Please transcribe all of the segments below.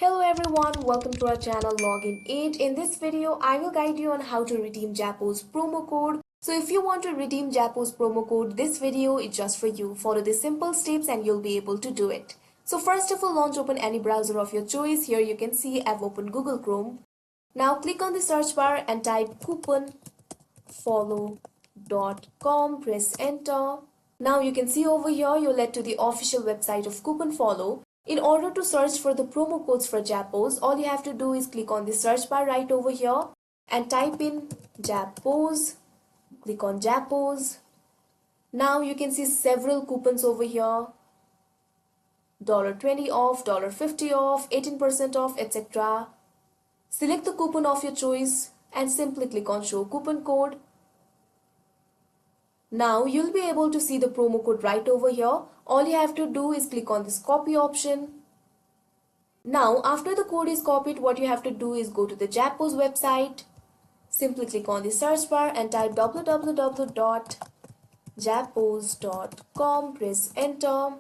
Hello everyone, welcome to our channel Login 8. In this video, I will guide you on how to redeem Zappos promo code. So if you want to redeem Zappos promo code, this video is just for you. Follow the simple steps and you'll be able to do it. So first of all, launch open any browser of your choice. Here you can see I've opened Google Chrome. Now click on the search bar and type couponfollow.com. Press enter. Now you can see over here you're led to the official website of CouponFollow. In order to search for the promo codes for Zappos, all you have to do is click on the search bar right over here and type in Zappos. Click on Zappos. Now you can see several coupons over here. $20 off, $50 off, 18% off, etc. Select the coupon of your choice and simply click on show coupon code. Now you'll be able to see the promo code right over here. All you have to do is click on this copy option. Now after the code is copied, what you have to do is go to the Zappos website. Simply click on the search bar and type www.zappos.com. Press enter.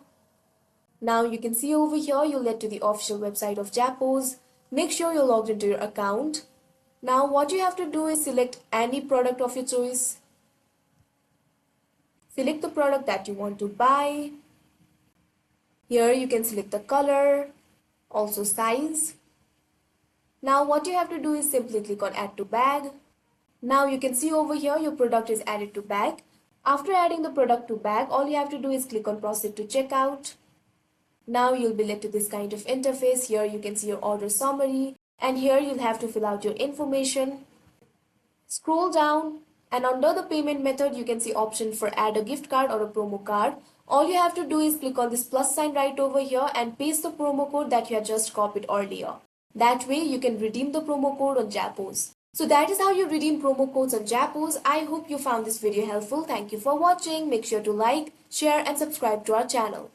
Now you can see over here you're led to the official website of Zappos. Make sure you're logged into your account. Now what you have to do is select any product of your choice. Select the product that you want to buy. Here you can select the color, also size. Now what you have to do is simply click on add to bag. Now you can see over here your product is added to bag. After adding the product to bag, all you have to do is click on proceed to checkout. Now you'll be led to this kind of interface. Here you can see your order summary and here you'll have to fill out your information. Scroll down and under the payment method you can see option for add a gift card or a promo card. All you have to do is click on this plus sign right over here and paste the promo code that you had just copied earlier. That way you can redeem the promo code on Zappos. So that is how you redeem promo codes on Zappos. I hope you found this video helpful. Thank you for watching. Make sure to like, share and subscribe to our channel.